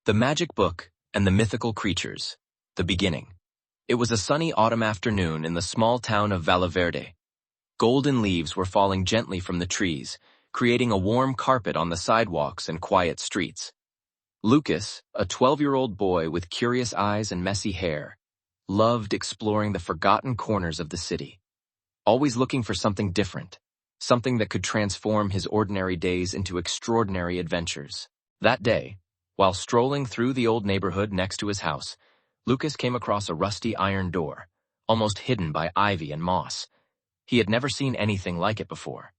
The Magic Book and the Mythical Creatures. The Beginning. It was a sunny autumn afternoon in the small town of Valeverde. Golden leaves were falling gently from the trees, creating a warm carpet on the sidewalks and quiet streets. Lucas, a 12-year-old boy with curious eyes and messy hair, loved exploring the forgotten corners of the city, always looking for something different, something that could transform his ordinary days into extraordinary adventures. That day, while strolling through the old neighborhood next to his house, Lucas came across a rusty iron door, almost hidden by ivy and moss. He had never seen anything like it before.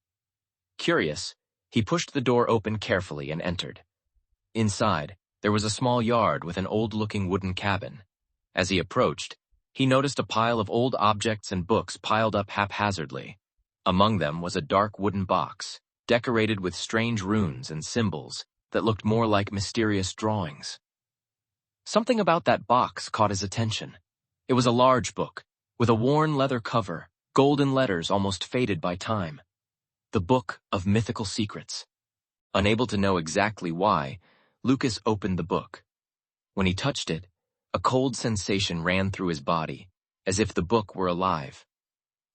Curious, he pushed the door open carefully and entered. Inside, there was a small yard with an old-looking wooden cabin. As he approached, he noticed a pile of old objects and books piled up haphazardly. Among them was a dark wooden box, decorated with strange runes and symbols that looked more like mysterious drawings. Something about that box caught his attention. It was a large book, with a worn leather cover, golden letters almost faded by time. The Book of Mythical Secrets. Unable to know exactly why, Lucas opened the book. When he touched it, a cold sensation ran through his body, as if the book were alive.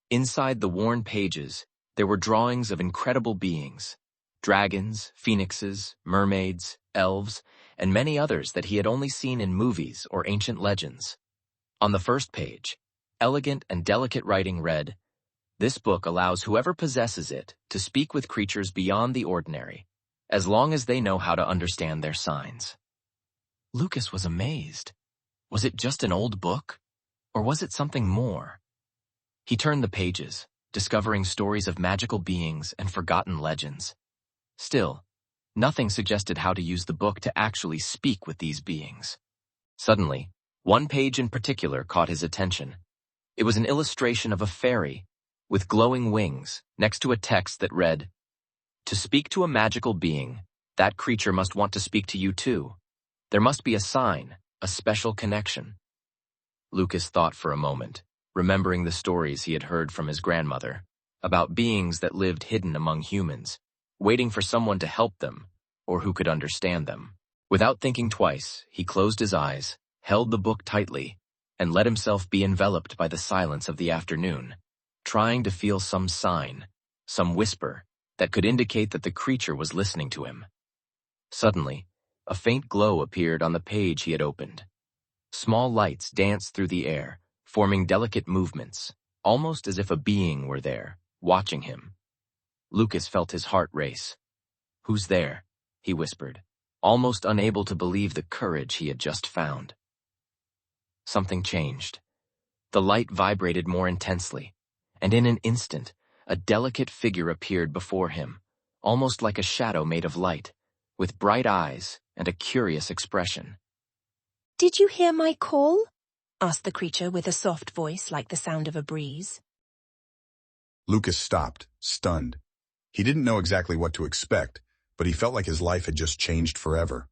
Inside the worn pages, there were drawings of incredible beings. Dragons, phoenixes, mermaids, elves, and many others that he had only seen in movies or ancient legends. On the first page, elegant and delicate writing read, "This book allows whoever possesses it to speak with creatures beyond the ordinary, as long as they know how to understand their signs." Lucas was amazed. Was it just an old book, or was it something more? He turned the pages, discovering stories of magical beings and forgotten legends. Still, nothing suggested how to use the book to actually speak with these beings. Suddenly, one page in particular caught his attention. It was an illustration of a fairy with glowing wings next to a text that read, "To speak to a magical being, that creature must want to speak to you too. There must be a sign, a special connection." Lucas thought for a moment, remembering the stories he had heard from his grandmother about beings that lived hidden among humans, waiting for someone to help them, or who could understand them. Without thinking twice, he closed his eyes, held the book tightly, and let himself be enveloped by the silence of the afternoon, trying to feel some sign, some whisper, that could indicate that the creature was listening to him. Suddenly, a faint glow appeared on the page he had opened. Small lights danced through the air, forming delicate movements, almost as if a being were there, watching him. Lucas felt his heart race. "Who's there?" he whispered, almost unable to believe the courage he had just found. Something changed. The light vibrated more intensely, and in an instant, a delicate figure appeared before him, almost like a shadow made of light, with bright eyes and a curious expression. "Did you hear my call?" asked the creature with a soft voice like the sound of a breeze. Lucas stopped, stunned. He didn't know exactly what to expect, but he felt like his life had just changed forever.